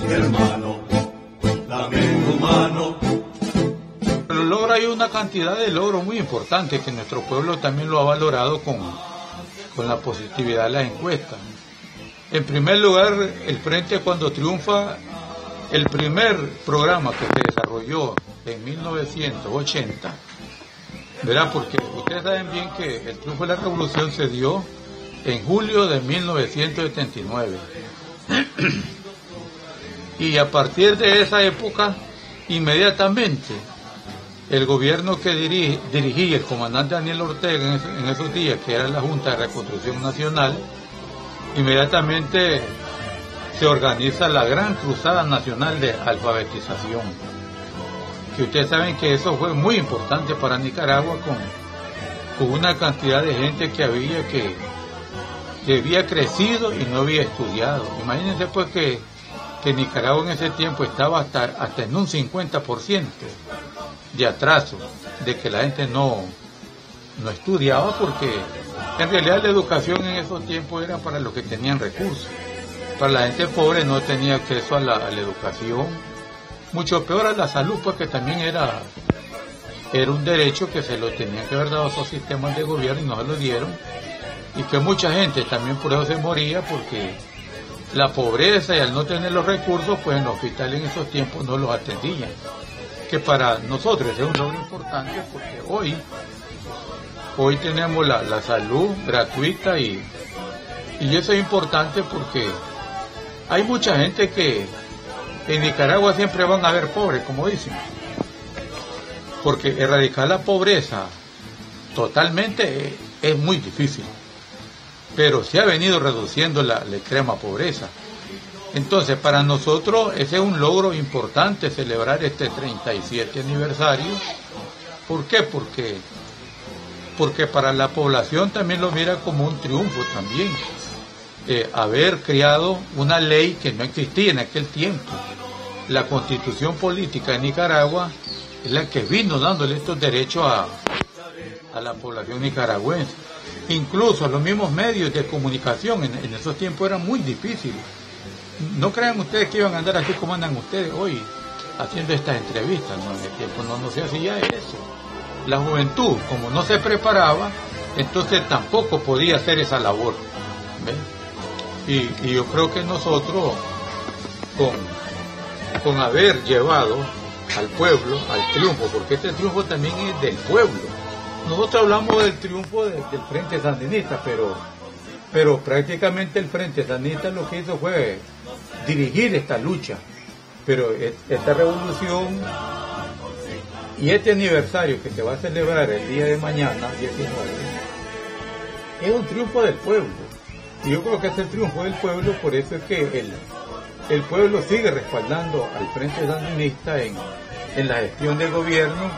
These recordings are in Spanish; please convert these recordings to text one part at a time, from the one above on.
mi hermano, lamento humano. Pero logra hay una cantidad de logros muy importantes que nuestro pueblo también lo ha valorado con la positividad de las encuestas. En primer lugar, el Frente cuando triunfa, el primer programa que se desarrolló en 1980, ¿verdad? Porque ustedes saben bien que el triunfo de la revolución se dio en julio de 1979. Y a partir de esa época, inmediatamente, el gobierno que dirigía el comandante Daniel Ortega en esos días, que era la Junta de Reconstrucción Nacional, inmediatamente se organiza la Gran Cruzada Nacional de Alfabetización. Que ustedes saben que eso fue muy importante para Nicaragua con una cantidad de gente que había crecido y no había estudiado. Imagínense pues que Nicaragua en ese tiempo estaba hasta en un 50% de atraso, de que la gente no estudiaba, porque en realidad la educación en esos tiempos era para los que tenían recursos. Para la gente pobre no tenía acceso a la educación, mucho peor a la salud, porque también era un derecho que se lo tenían que haber dado a esos sistemas de gobierno y no se lo dieron, y que mucha gente también por eso se moría, porque la pobreza y al no tener los recursos, pues en los hospitales en esos tiempos no los atendían, que para nosotros es un logro importante, porque hoy tenemos la salud gratuita y eso es importante porque hay mucha gente que en Nicaragua siempre van a haber pobres, como dicen, porque erradicar la pobreza totalmente es muy difícil, pero se ha venido reduciendo la extrema pobreza. Entonces, para nosotros ese es un logro importante, celebrar este 37 aniversario. ¿Por qué? Porque para la población también lo mira como un triunfo también. Haber creado una ley que no existía en aquel tiempo. La Constitución Política de Nicaragua es la que vino dándole estos derechos a la población nicaragüense. Incluso los mismos medios de comunicación en esos tiempos eran muy difíciles. No crean ustedes que iban a andar así como andan ustedes hoy haciendo estas entrevistas, ¿no? En el tiempo no se hacía eso. La juventud, como no se preparaba, entonces tampoco podía hacer esa labor. ¿Ven? Y yo creo que nosotros, con haber llevado al pueblo al triunfo, porque este triunfo también es del pueblo. Nosotros hablamos del triunfo del Frente Sandinista, pero prácticamente el Frente Sandinista lo que hizo fue dirigir esta lucha. Pero esta revolución y este aniversario que se va a celebrar el día de mañana, 19, es un triunfo del pueblo. Y yo creo que es el triunfo del pueblo, por eso es que el pueblo sigue respaldando al Frente Sandinista en la gestión del gobierno,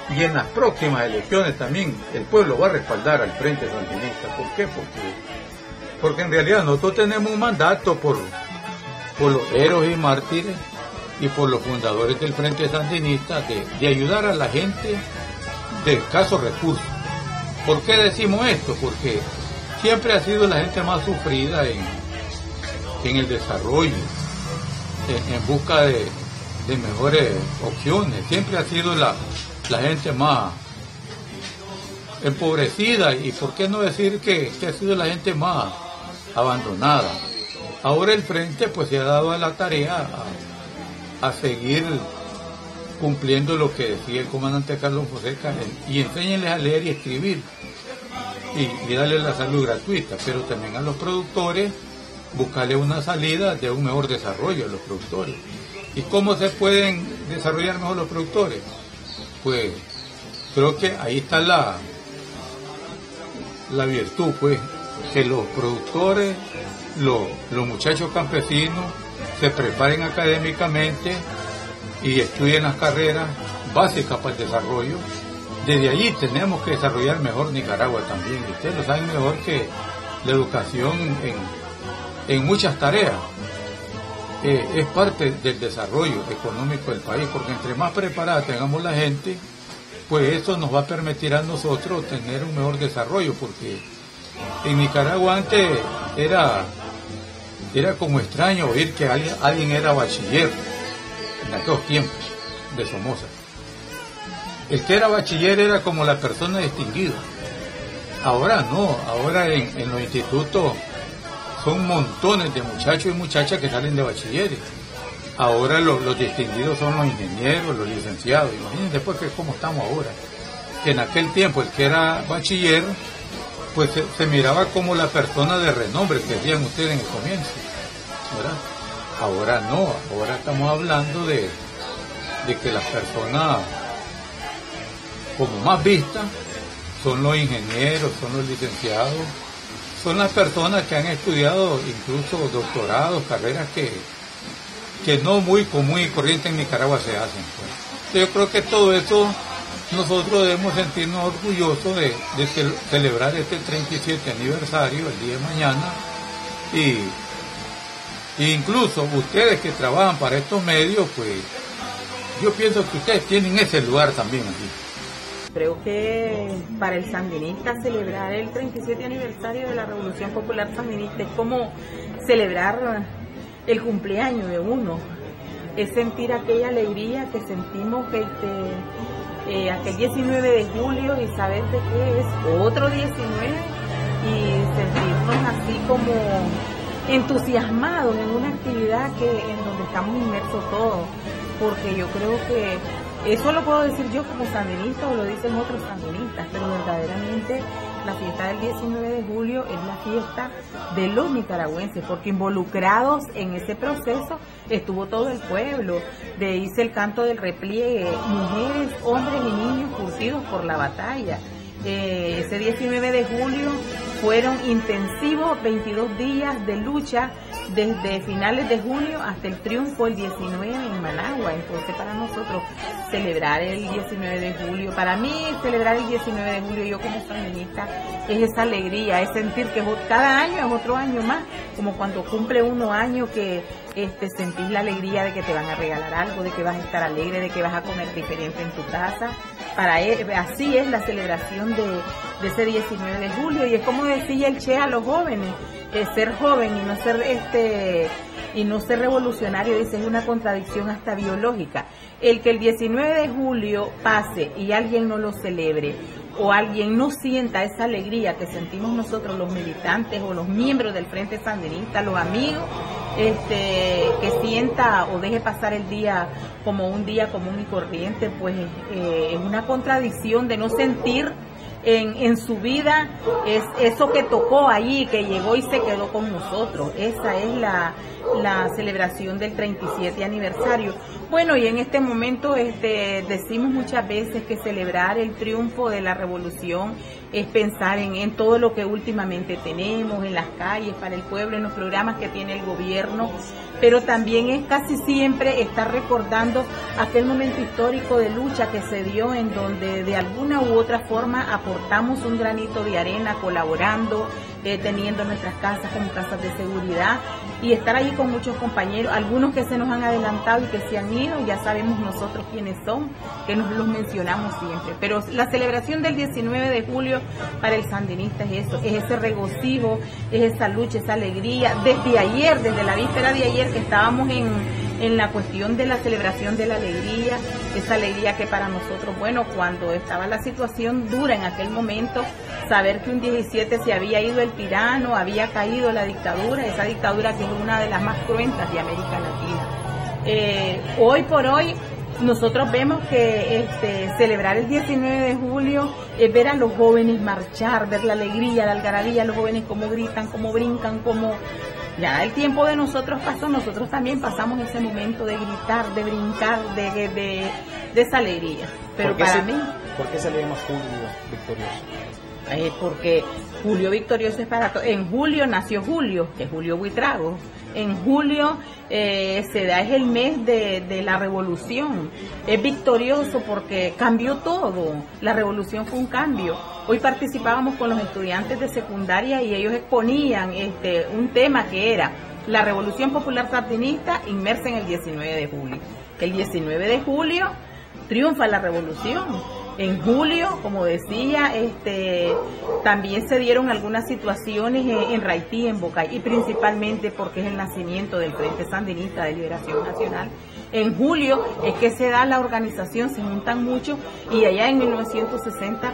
y en las próximas elecciones también el pueblo va a respaldar al Frente Sandinista. ¿Por qué? Porque en realidad nosotros tenemos un mandato por los héroes y mártires y por los fundadores del Frente Sandinista de ayudar a la gente de escasos recursos. ¿Por qué decimos esto? Porque siempre ha sido la gente más sufrida en el desarrollo, en busca de mejores opciones. Siempre ha sido la gente más empobrecida, y por qué no decir que ha sido la gente más abandonada. Ahora el Frente pues se ha dado a la tarea a seguir cumpliendo lo que decía el comandante Carlos Fonseca, y enséñenles a leer y escribir y darle la salud gratuita, pero también a los productores buscarle una salida de un mejor desarrollo a los productores. ¿Y cómo se pueden desarrollar mejor los productores? Pues creo que ahí está la virtud, pues, que los productores, los muchachos campesinos se preparen académicamente y estudien las carreras básicas para el desarrollo. Desde allí tenemos que desarrollar mejor Nicaragua también. Ustedes lo saben mejor que la educación en muchas tareas es parte del desarrollo económico del país, porque entre más preparada tengamos la gente, pues eso nos va a permitir a nosotros tener un mejor desarrollo, porque en Nicaragua antes era era como extraño oír que alguien era bachiller en aquellos tiempos de Somoza. El que era bachiller era como la persona distinguida. Ahora no, ahora en los institutos son montones de muchachos y muchachas que salen de bachilleres. Ahora los distinguidos son los ingenieros, los licenciados. Imagínense pues que cómo estamos ahora. Que en aquel tiempo el que era bachiller, pues se miraba como la persona de renombre que decían ustedes en el comienzo, ¿verdad? Ahora no, ahora estamos hablando de que las personas como más vistas son los ingenieros, son los licenciados, son las personas que han estudiado incluso doctorados, carreras que no muy común y corriente en Nicaragua se hacen. Pues. Yo creo que todo eso nosotros debemos sentirnos orgullosos de celebrar este 37 aniversario el día de mañana y incluso ustedes que trabajan para estos medios, pues yo pienso que ustedes tienen ese lugar también aquí. Creo que para el sandinista celebrar el 37 aniversario de la Revolución Popular Sandinista es como celebrar el cumpleaños de uno, es sentir aquella alegría que sentimos aquel 19 de julio y saber de que es otro 19 y sentirnos así como entusiasmados en una actividad en donde estamos inmersos todos, porque yo creo que eso lo puedo decir yo como sandinista o lo dicen otros sandinistas, pero verdaderamente la fiesta del 19 de julio es la fiesta de los nicaragüenses, porque involucrados en ese proceso estuvo todo el pueblo. De hice el canto del repliegue, mujeres, hombres y niños curtidos por la batalla. Ese 19 de julio fueron intensivos 22 días de lucha desde finales de julio hasta el triunfo el 19 en Managua. Entonces para nosotros celebrar el 19 de julio, para mí celebrar el 19 de julio yo como sandinista es esa alegría, es sentir que cada año es otro año más, como cuando cumple uno año que sentís la alegría de que te van a regalar algo, de que vas a estar alegre, de que vas a comer diferente en tu casa. Así es la celebración de ese 19 de julio y es como decía el Che a los jóvenes, ser joven y no ser revolucionario, dice, es una contradicción hasta biológica. El que el 19 de julio pase y alguien no lo celebre o alguien no sienta esa alegría que sentimos nosotros los militantes o los miembros del Frente Sandinista, los amigos, que sienta o deje pasar el día como un día común y corriente, pues es una contradicción de no sentir en su vida es eso que tocó allí, que llegó y se quedó con nosotros. Esa es la celebración del 37 aniversario. Bueno, y en este momento decimos muchas veces que celebrar el triunfo de la revolución es pensar en todo lo que últimamente tenemos, en las calles, para el pueblo, en los programas que tiene el gobierno, pero también es casi siempre estar recordando aquel momento histórico de lucha que se dio en donde de alguna u otra forma aportamos un granito de arena colaborando, teniendo nuestras casas como casas de seguridad y estar allí con muchos compañeros, algunos que se nos han adelantado y que se han ido, ya sabemos nosotros quiénes son, que nos los mencionamos siempre, pero la celebración del 19 de julio para el sandinista es eso, es ese regocijo, es esa lucha, esa alegría, desde ayer, desde la víspera de ayer que estábamos en la cuestión de la celebración de la alegría, esa alegría que para nosotros, bueno, cuando estaba la situación dura en aquel momento, saber que un 17 se había ido el tirano, había caído la dictadura, esa dictadura que es una de las más cruentas de América Latina. Hoy por hoy nosotros vemos que celebrar el 19 de julio es ver a los jóvenes marchar, ver la alegría, la algarabía, los jóvenes cómo gritan, cómo brincan, cómo... Ya el tiempo de nosotros pasó, nosotros también pasamos ese momento de gritar, de brincar, de esa alegría. Pero para mí... ¿Por qué celebramos Julio Victorioso? Porque Julio Victorioso es para todos. En julio nació Julio, que es Julio Buitrago. En julio es el mes de la revolución. Es victorioso porque cambió todo. La revolución fue un cambio. Hoy participábamos con los estudiantes de secundaria y ellos exponían un tema que era la Revolución Popular Sandinista inmersa en el 19 de julio. El 19 de julio triunfa la revolución En julio, como decía, también se dieron algunas situaciones en Raití, en Bocay, y principalmente porque es el nacimiento del Frente Sandinista de Liberación Nacional. En julio es que se da la organización, se juntan muchos, y allá en 1960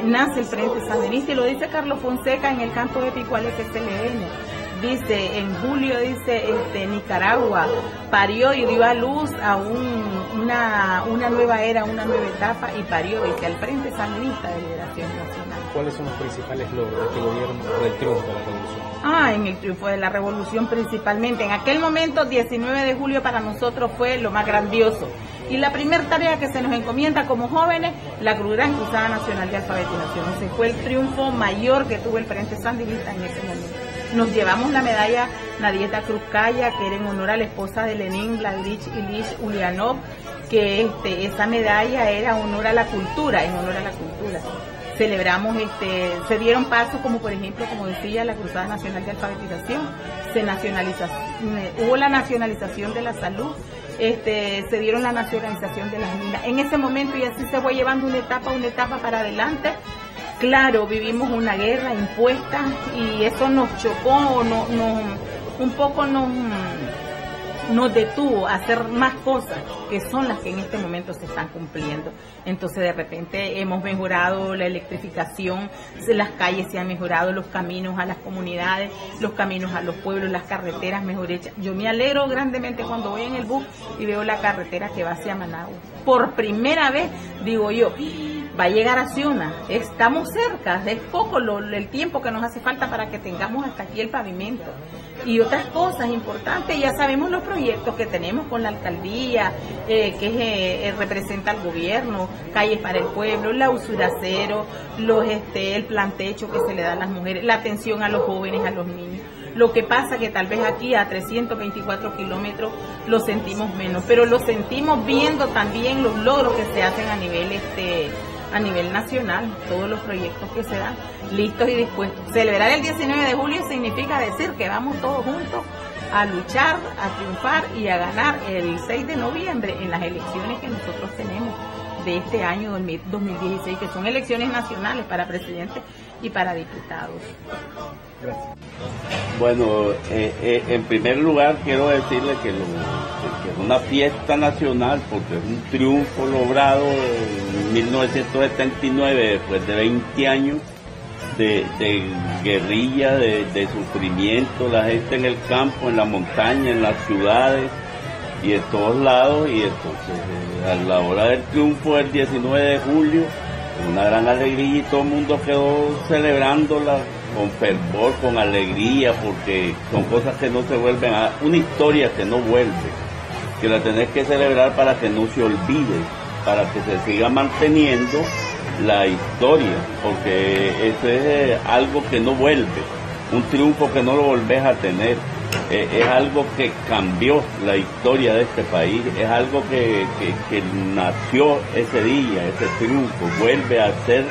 nace el Frente Sandinista, y lo dice Carlos Fonseca en el canto épico al FSLN. Dice, en julio, dice, Nicaragua parió y dio a luz a una nueva era, una nueva etapa, y parió, dice, al Frente Sandinista de Liberación Nacional. ¿Cuáles son los principales logros de este gobierno del triunfo de la revolución? En el triunfo de la revolución principalmente. En aquel momento, 19 de julio para nosotros fue lo más grandioso. Y la primera tarea que se nos encomienda como jóvenes, la Gran Cruzada Nacional de Alfabetización. Ese fue el triunfo mayor que tuvo el Frente Sandinista en ese momento. Nos llevamos la medalla Nadieta Krupskaya, que era en honor a la esposa de Lenin, Vladimir Ilich Ulyanov, que esa medalla era honor a la cultura, en honor a la cultura. Celebramos, se dieron pasos como por ejemplo, como decía, la Cruzada Nacional de Alfabetización, hubo la nacionalización de la salud, se dieron la nacionalización de las minas. En ese momento, y así se fue llevando una etapa para adelante. Claro, vivimos una guerra impuesta y eso nos chocó, un poco nos detuvo a hacer más cosas que son las que en este momento se están cumpliendo. Entonces de repente hemos mejorado la electrificación, las calles se han mejorado, los caminos a las comunidades, los caminos a los pueblos, las carreteras mejor hechas. Yo me alegro grandemente cuando voy en el bus y veo la carretera que va hacia Managua. Por primera vez, digo yo, va a llegar a Ciuna, estamos cerca, es poco el tiempo que nos hace falta para que tengamos hasta aquí el pavimento. Y otras cosas importantes, ya sabemos los proyectos que tenemos con la alcaldía, que representa al gobierno, calles para el pueblo, la usura cero, el plan techo que se le da a las mujeres, la atención a los jóvenes, a los niños. Lo que pasa que tal vez aquí a 324 kilómetros lo sentimos menos, pero lo sentimos viendo también los logros que se hacen a nivel nacional, todos los proyectos que se dan, listos y dispuestos. Celebrar el 19 de julio significa decir que vamos todos juntos a luchar, a triunfar y a ganar el 6 de noviembre en las elecciones que nosotros tenemos de este año 2016, que son elecciones nacionales para presidente y para diputados. Gracias. Bueno, en primer lugar quiero decirle que es una fiesta nacional porque es un triunfo logrado en 1979, después de 20 años de guerrilla, de sufrimiento, la gente en el campo, en la montaña, en las ciudades y en todos lados. Y entonces a la hora del triunfo del 19 de julio, una gran alegría y todo el mundo quedó celebrándola con fervor, con alegría, porque son cosas que no se vuelven a... Una historia que no vuelve, que la tenés que celebrar para que no se olvide, para que se siga manteniendo la historia, porque eso es algo que no vuelve, un triunfo que no lo volvés a tener. Es algo que cambió la historia de este país, es algo que nació ese día, ese triunfo, vuelve a ser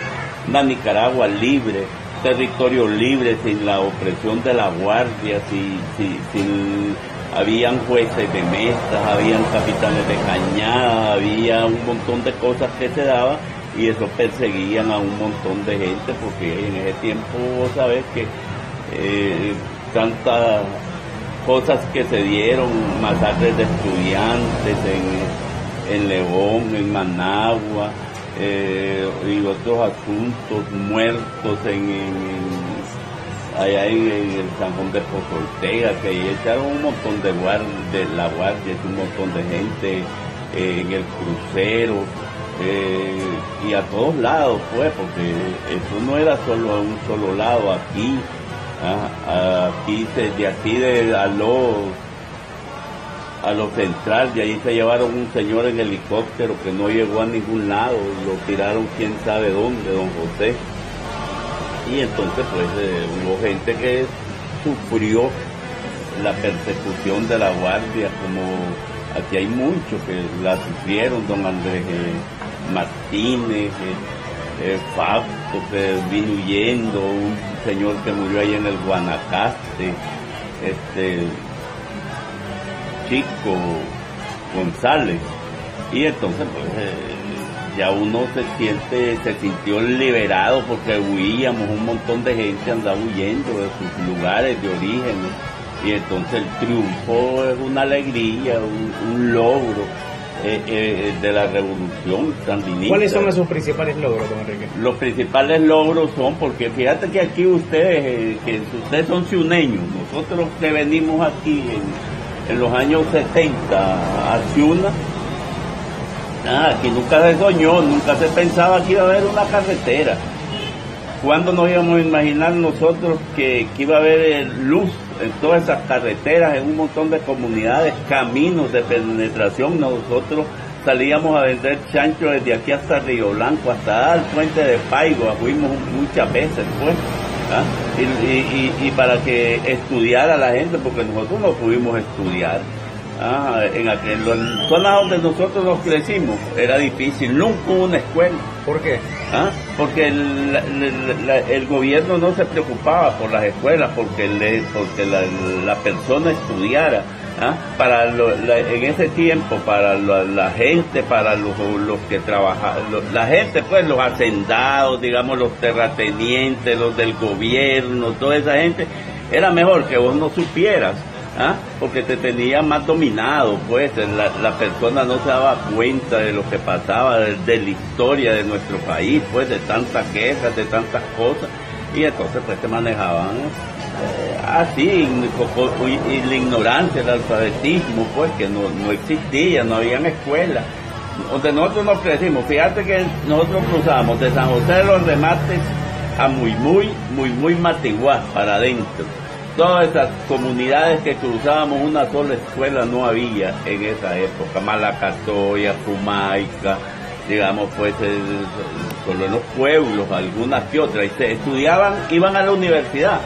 una Nicaragua libre, territorio libre, sin la opresión de la guardia, sin habían jueces de mesas, habían capitanes de cañada, había un montón de cosas que se daban y eso perseguían a un montón de gente, porque en ese tiempo vos sabés que tantas cosas que se dieron, masacres de estudiantes en León, en Managua, y otros asuntos, muertos allá en el San Juan de Pozo Ortega, que ahí echaron un montón de la guardia, un montón de gente en el crucero, y a todos lados, pues, porque eso no era solo a un solo lado. Aquí, a lo central, de ahí se llevaron un señor en helicóptero que no llegó a ningún lado, lo tiraron quién sabe dónde, don José. Y entonces pues hubo gente que sufrió la persecución de la guardia, como aquí hay muchos que la sufrieron, don Andrés Martínez, Fausto, que vino huyendo, un señor que murió ahí en el Guanacaste, Chico González. Y entonces pues ya uno se sintió liberado porque huíamos, un montón de gente andaba huyendo de sus lugares de origen, y entonces el triunfo es una alegría, un logro de la revolución sandinista. ¿Cuáles son esos principales logros, don Enrique? Los principales logros son, porque fíjate que aquí ustedes son ciuneños, nosotros que venimos aquí en los años 70 a Ciuna, aquí nunca se soñó, nunca se pensaba que iba a haber una carretera. ¿Cuándo nos íbamos a imaginar nosotros que iba a haber luz en todas esas carreteras, en un montón de comunidades, caminos de penetración? Nosotros salíamos a vender chancho desde aquí hasta Río Blanco, hasta el puente de Paigo, fuimos muchas veces, pues, y para que estudiara la gente, porque nosotros no pudimos estudiar. En zonas donde nosotros nos crecimos era difícil, nunca hubo una escuela. ¿Por qué? Porque el gobierno no se preocupaba por las escuelas, porque la persona estudiara. En ese tiempo, para la gente, para los que trabajaban, la gente, pues los hacendados, digamos, los terratenientes, los del gobierno, toda esa gente, era mejor que vos no supieras. Porque te tenía más dominado, pues la persona no se daba cuenta de lo que pasaba, de la historia de nuestro país, pues de tantas quejas, de tantas cosas, y entonces pues te manejaban así, y la ignorancia, el alfabetismo, pues que no existía, no habían escuelas. Donde nosotros nos crecimos, fíjate que nosotros cruzamos de San José de los Remates a muy Matiguá, para adentro. Todas esas comunidades que cruzábamos, una sola escuela no había en esa época. Malacatoya, Fumaica, digamos, pues solo en los pueblos, algunas que otras. Y se estudiaban, iban a la universidad.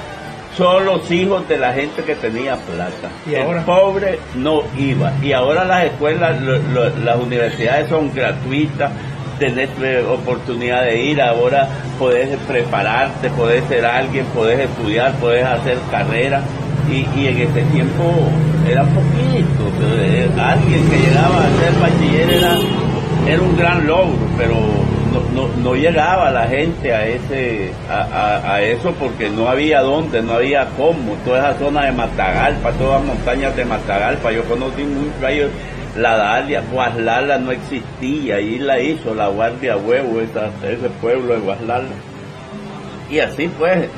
Solo los hijos de la gente que tenía plata. ¿Y ahora? El pobre no iba. Y ahora las escuelas, las universidades son gratuitas. Tenés oportunidad de ir, ahora podés prepararte, podés ser alguien, podés estudiar, podés hacer carrera, y en ese tiempo era poquito. Alguien que llegaba a ser bachiller era un gran logro, pero no llegaba la gente a eso, porque no había dónde, no había cómo. Toda esa zona de Matagalpa, todas las montañas de Matagalpa, yo conocí mucho ahí. La Dalia, Guaslala no existía, y la hizo la Guardia Huevo, ese pueblo de Guaslala. Y así pues,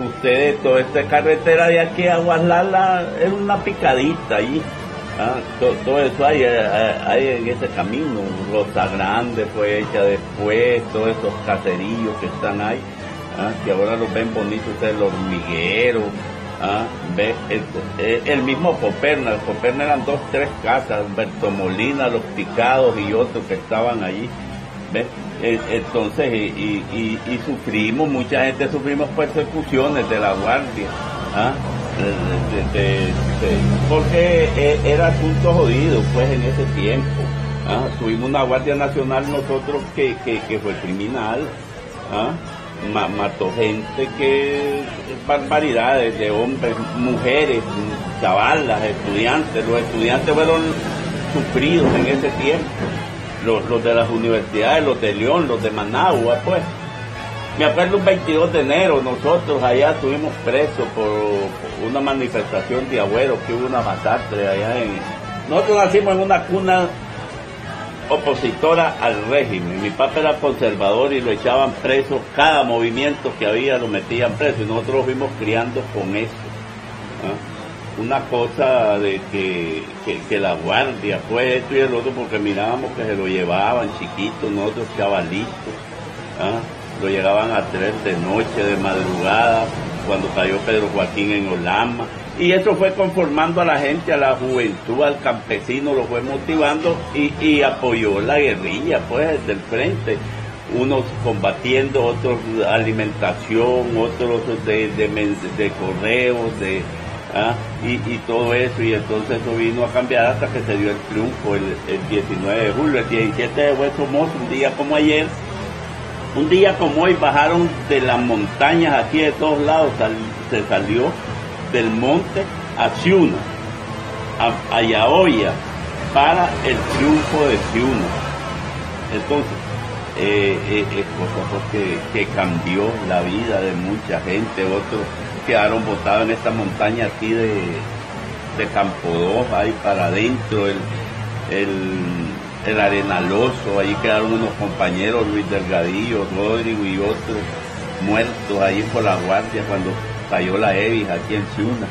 ustedes, toda esta carretera de aquí a Guaslala es una picadita allí. Todo eso hay en ese camino. Rosa Grande fue hecha después, todos esos caserillos que están ahí, que ahora los ven bonitos, el hormiguero. El mismo Poperna, eran 2, 3 casas, Bertomolina, Los Picados y otros que estaban allí, entonces y sufrimos, mucha gente sufrimos persecuciones de la Guardia, porque era asunto jodido pues en ese tiempo. Tuvimos una Guardia Nacional nosotros que fue criminal, mató gente, barbaridades de hombres, mujeres, chavalas, estudiantes. Los estudiantes fueron sufridos en ese tiempo, los de las universidades, los de León, los de Managua, pues. Me acuerdo un 22 de enero, nosotros allá estuvimos presos por una manifestación de Agüero, que hubo una masacre allá Nosotros nacimos en una cuna opositora al régimen. Mi papá era conservador y lo echaban preso, cada movimiento que había lo metían preso, y nosotros lo fuimos criando con eso. Una cosa de que la Guardia fue esto y el otro, porque mirábamos que se lo llevaban chiquitos, nosotros chavalitos, lo llegaban a traer de noche, de madrugada, cuando cayó Pedro Joaquín en Olama. Y eso fue conformando a la gente, a la juventud, al campesino, lo fue motivando y apoyó la guerrilla, pues, del frente. Unos combatiendo, otros alimentación, otros de correos, y todo eso. Y entonces eso vino a cambiar hasta que se dio el triunfo el 19 de julio. El 17 de Hueso Mozo, un día como ayer, un día como hoy, bajaron de las montañas aquí de todos lados, se salió del monte a Ciuna, a Yaoya, para el triunfo de Ciuna. Entonces, cosa que cambió la vida de mucha gente. Otros quedaron botados en esta montaña aquí de Campo 2, ahí para adentro, el Arenaloso, ahí quedaron unos compañeros, Luis Delgadillo, Rodrigo y otros muertos ahí por la guardia cuando cayó la EBIS aquí en Ciuna.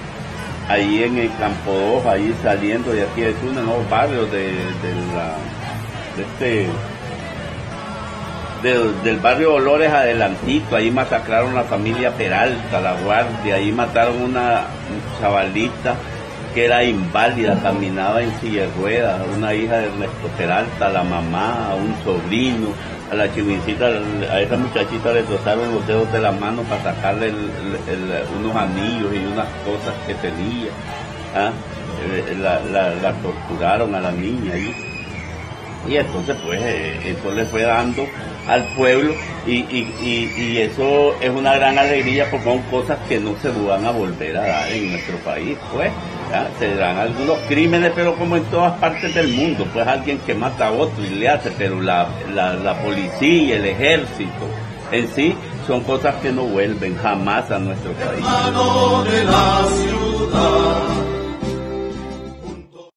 Ahí en el Campo 2, ahí saliendo de aquí de Ciuna, en los barrios del barrio Dolores adelantito, ahí masacraron la familia Peralta, la guardia, ahí mataron una chavalita que era inválida, caminaba en silla de ruedas, una hija de Ernesto Peralta, la mamá, a un sobrino, a la chivincita, a esa muchachita le trozaron los dedos de la mano para sacarle unos anillos y unas cosas que tenía. La torturaron a la niña ahí. Y entonces pues eso le fue dando al pueblo y eso es una gran alegría porque son cosas que no se van a volver a dar en nuestro país, pues. Se dan algunos crímenes, pero como en todas partes del mundo, pues alguien que mata a otro y le hace, pero la policía, el ejército en sí, son cosas que no vuelven jamás a nuestro país.